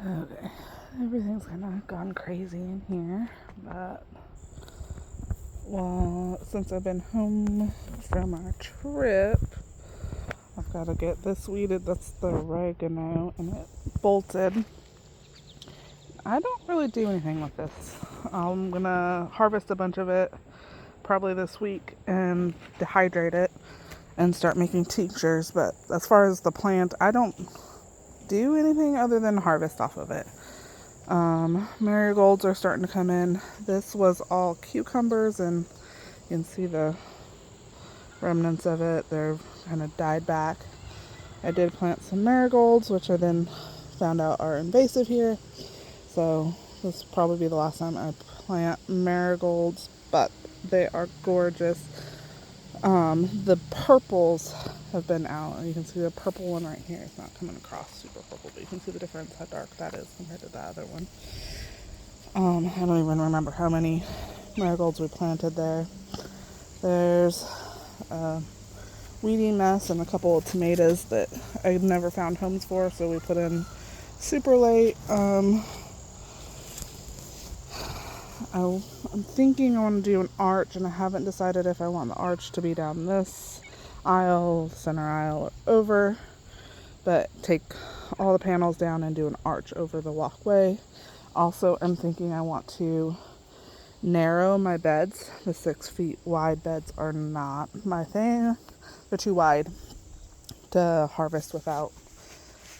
Okay, everything's kind of gone crazy in here, but well, since I've been home from our trip, I've got to get this weeded. That's the oregano, and it bolted. I don't really do anything with this. I'm gonna harvest a bunch of it probably this week and dehydrate it and start making tinctures. But as far as the plant, I don't do anything other than harvest off of it. Marigolds are starting to come in. This was all cucumbers, and you can see the remnants of it. They're kind of died back. I did plant some marigolds, which I then found out are invasive here. So this will probably be the last time I plant marigolds, but they are gorgeous. The purples have been out. You can see the purple one right here. It's not coming across super purple, but you can see the difference, how dark that is compared to the other one. I don't even remember how many marigolds we planted there. There's a weeding mess and a couple of tomatoes that I've never found homes for, so we put in super late. I'm thinking I want to do an arch, and I haven't decided if I want the arch to be down this aisle, center aisle, or over, but take all the panels down and do an arch over the walkway. Also, I'm thinking I want to narrow my beds. The 6 feet wide beds are not my thing. They're too wide to harvest without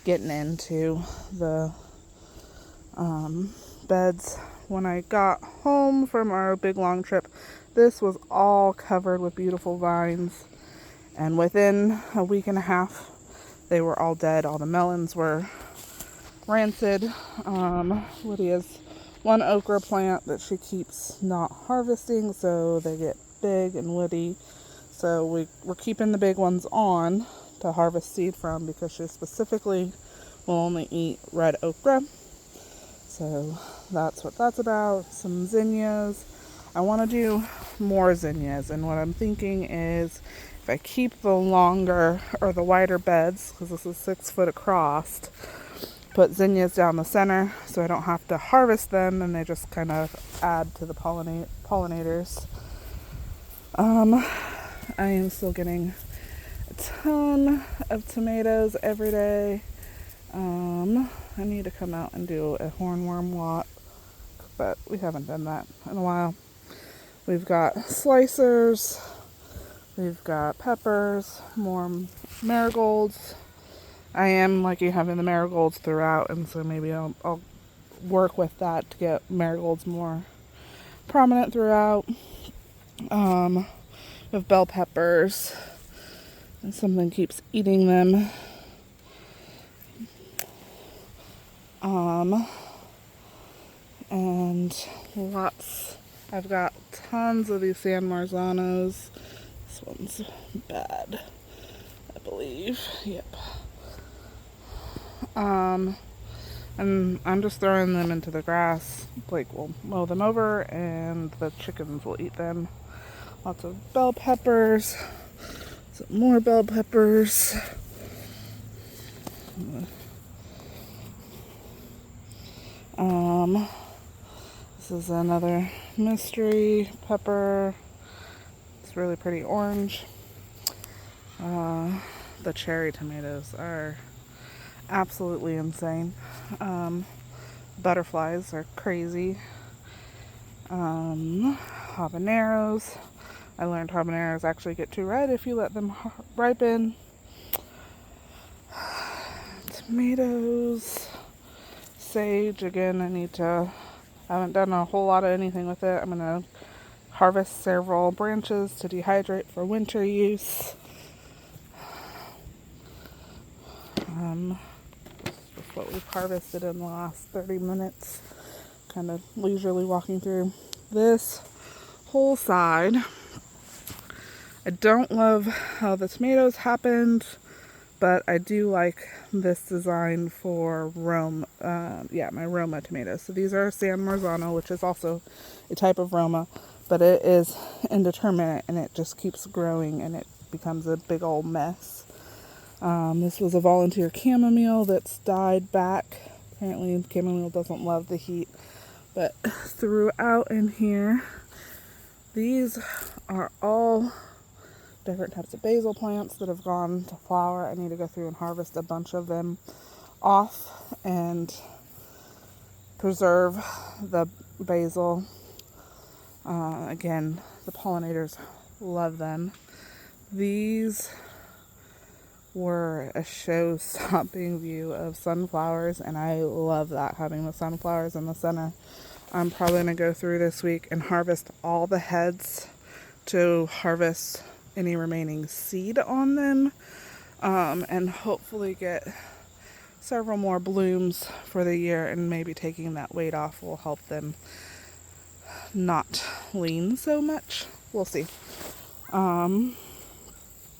getting into the beds. When I got home from our big long trip, this was all covered with beautiful vines, and within a week and a half they were all dead. All the melons were rancid. Lydia's one okra plant that she keeps not harvesting, so they get big and woody. So we're keeping the big ones on to harvest seed from, because she specifically will only eat red okra. So that's what that's about. Some zinnias. I want to do more zinnias, and what I'm thinking is if I keep the longer or the wider beds, because this is 6 foot across, put zinnias down the center so I don't have to harvest them, and they just kind of add to the pollinators. I am still getting a ton of tomatoes every day. I need to come out and do a hornworm walk, but we haven't done that in a while. We've got slicers, we've got peppers, more marigolds. I am lucky having the marigolds throughout, and so maybe I'll work with that to get marigolds more prominent throughout. We have bell peppers, and something keeps eating them. And lots. I've got tons of these San Marzanos. This one's bad, I believe. Yep. And I'm just throwing them into the grass. Blake will mow them over, and the chickens will eat them. Lots of bell peppers. Some more bell peppers. This is another mystery pepper. It's really pretty orange. The cherry tomatoes are absolutely insane. Butterflies are crazy. Habaneros. I learned habaneros actually get too red if you let them ripen. Tomatoes. Sage, again, I haven't done a whole lot of anything with it. I'm going to harvest several branches to dehydrate for winter use. This is what we've harvested in the last 30 minutes. Kind of leisurely walking through this whole side. I don't love how the tomatoes happened, but I do like this design for my Roma tomatoes. So these are San Marzano, which is also a type of Roma, but it is indeterminate, and it just keeps growing, and it becomes a big old mess. This was a volunteer chamomile that's died back. Apparently chamomile doesn't love the heat. But throughout in here, these are all different types of basil plants that have gone to flower. I need to go through and harvest a bunch of them off and preserve the basil. Again, the pollinators love them. These were a show-stopping view of sunflowers, and I love that, having the sunflowers in the center. I'm probably going to go through this week and harvest all the heads to harvest any remaining seed on them, and hopefully get several more blooms for the year, and maybe taking that weight off will help them not lean so much. We'll see.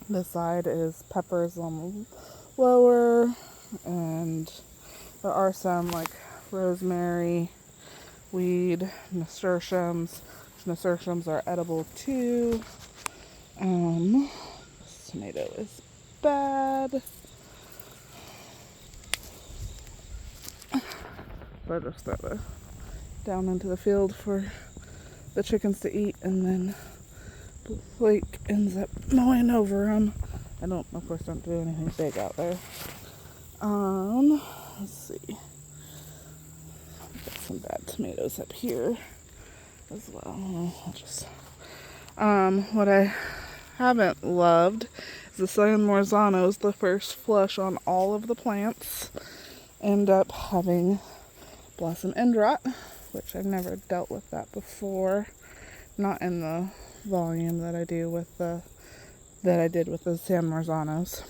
This side is peppers on the lower, and there are some like rosemary, weed, nasturtiums. Nasturtiums are edible too. This tomato is bad. So I just throw it down into the field for the chickens to eat, and then Blake ends up mowing over them. I don't, of course, don't do anything big out there. Let's see. Got some bad tomatoes up here as well. I'll just, what I haven't loved is the San Marzanos, the first flush on all of the plants, end up having blossom end rot, which I've never dealt with that before. Not in the volume that I did with the San Marzanos.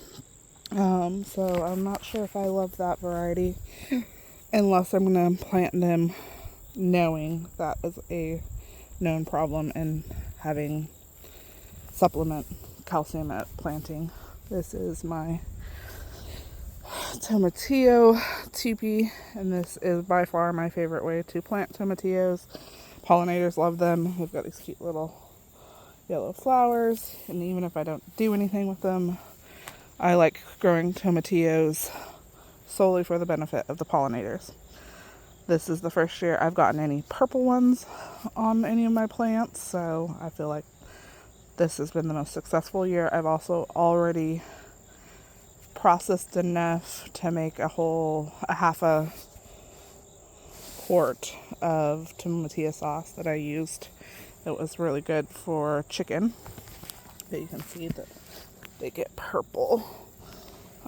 So I'm not sure if I love that variety unless I'm going to plant them knowing that is a known problem and having supplement calcium at planting. This is my tomatillo teepee, and this is by far my favorite way to plant tomatillos. Pollinators love them. We've got these cute little yellow flowers, and even if I don't do anything with them, I like growing tomatillos solely for the benefit of the pollinators. This is the first year I've gotten any purple ones on any of my plants, so I feel like this has been the most successful year. I've also already processed enough to make a half a quart of tomatillo sauce that I used. It was really good for chicken, but you can see that they get purple.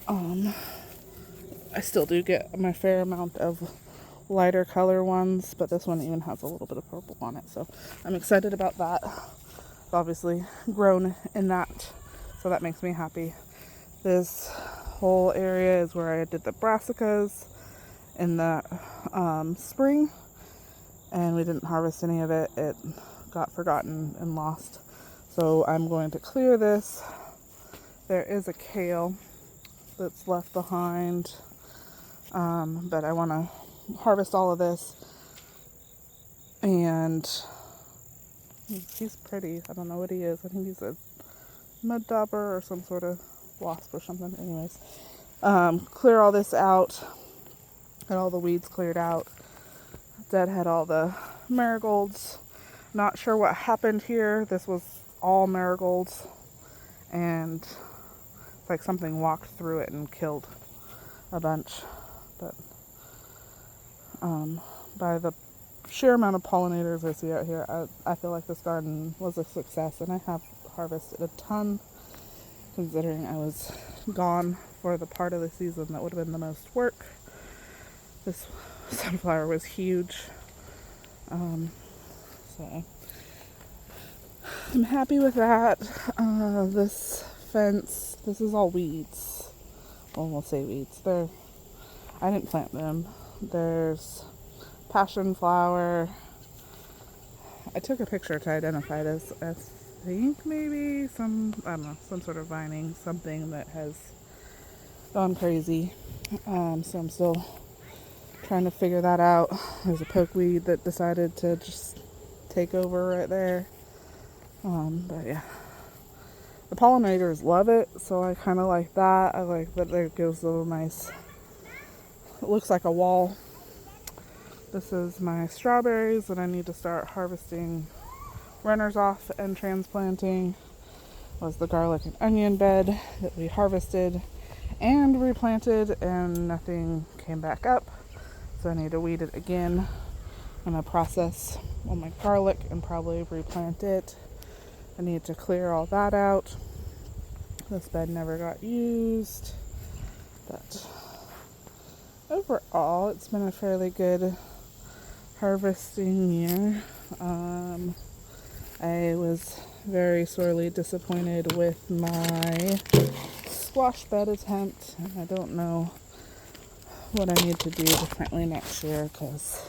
I still do get my fair amount of lighter color ones, but this one even has a little bit of purple on it, so I'm excited about that. I've obviously grown in that, so that makes me happy. This whole area is where I did the brassicas in the spring, and we didn't harvest any of it. It got forgotten and lost, so I'm going to clear this. There is a kale that's left behind, but I want to harvest all of this. And he's pretty. I don't know what he is. I think he's a mud dauber or some sort of wasp or something. Anyways, clear all this out. Got all the weeds cleared out. Deadhead all the marigolds. Not sure what happened here. This was all marigolds, and it's like something walked through it and killed a bunch. But by the sheer amount of pollinators I see out here, I feel like this garden was a success, and I have harvested a ton, considering I was gone for the part of the season that would have been the most work. This sunflower was huge, so I'm happy with that. This fence, this is all weeds. Well, we'll say weeds. I didn't plant them. There's passion flower. I took a picture to identify this. I think maybe some sort of vining, something that has gone crazy. So I'm still trying to figure that out. There's a pokeweed that decided to just take over right there. But yeah, the pollinators love it, so I kind of like that. I like that it gives a little nice, it looks like a wall This is my strawberries that I need to start harvesting runners off and transplanting. Was the garlic and onion bed that we harvested and replanted, and nothing came back up, so I need to weed it again. I'm going to process all my garlic and probably replant it. I need to clear all that out. This bed never got used, but overall it's been a fairly good harvesting year. I was very sorely disappointed with my squash bed attempt, and I don't know what I need to do differently next year, because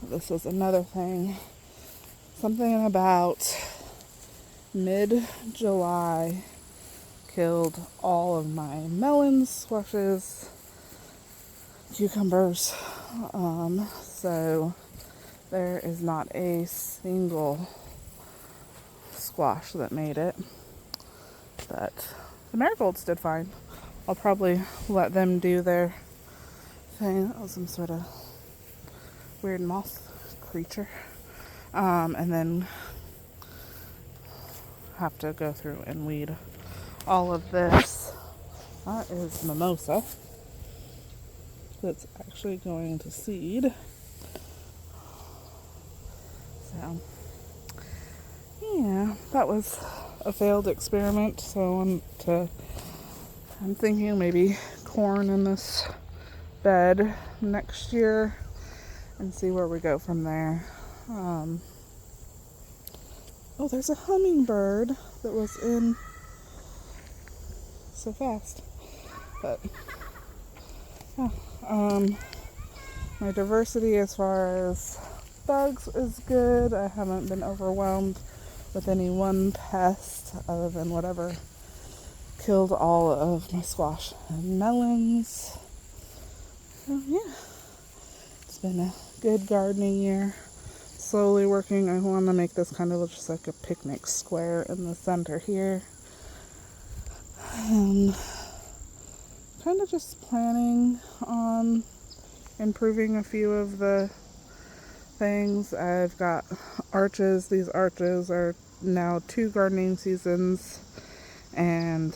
this was another thing. Something about mid-July killed all of my melons, squashes, cucumbers. So there is not a single squash that made it. But the marigolds did fine. I'll probably let them do their thing. That was some sort of weird moth creature. And then have to go through and weed all of this. That is mimosa. That's actually going to seed. So, yeah, that was a failed experiment. So I'm thinking maybe corn in this bed next year and see where we go from there. Oh, there's a hummingbird that was in so fast. But yeah, my diversity as far as bugs is good. I haven't been overwhelmed with any one pest other than whatever killed all of my squash and melons. So yeah, it's been a good gardening year. Slowly working. I want to make this kind of look just like a picnic square in the center here. And kind of just planning on improving a few of the things. I've got arches. These arches are now 2 gardening seasons, and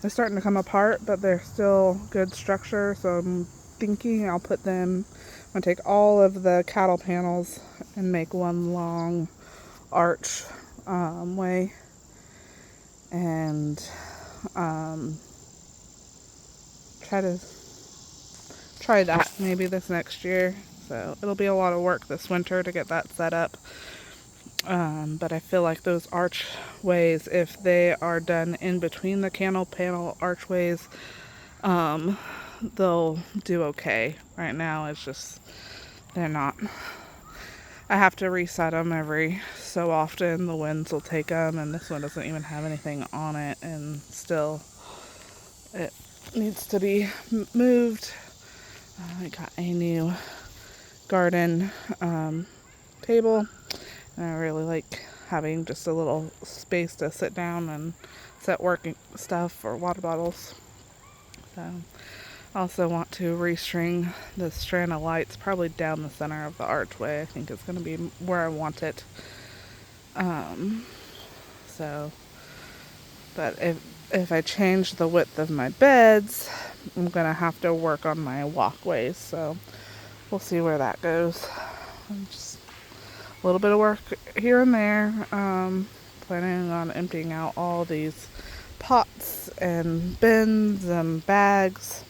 they're starting to come apart, but they're still good structure, so I'm thinking I'll put them, I'm going to take all of the cattle panels and make one long arch way, and try that maybe this next year. So it'll be a lot of work this winter to get that set up. But I feel like those archways, if they are done in between the cattle panel archways, they'll do okay. Right now it's just, they're not. I have to reset them every so often. The winds will take them, and this one doesn't even have anything on it, and still it needs to be moved. I got a new garden table, and I really like having just a little space to sit down and set working stuff or water bottles. So I also want to restring the strand of lights probably down the center of the archway. I think it's going to be where I want it. But if I change the width of my beds, I'm going to have to work on my walkways. So we'll see where that goes. Just a little bit of work here and there. Planning on emptying out all these pots and bins and bags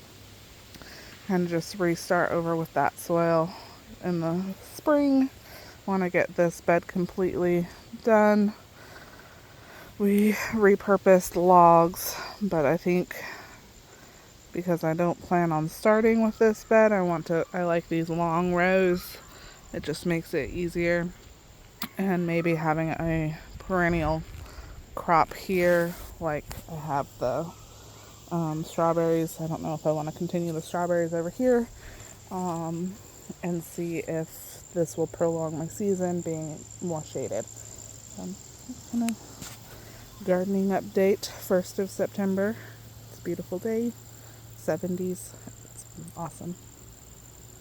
and just restart over with that soil in the spring. Want to get this bed completely done. We repurposed logs, but I think because I don't plan on starting with this bed, I like these long rows. It just makes it easier. And maybe having a perennial crop here, like I have the strawberries. I don't know if I want to continue the strawberries over here, and see if this will prolong my season being more shaded. Kind of gardening update, 1st of September. It's a beautiful day, 70s. It's awesome.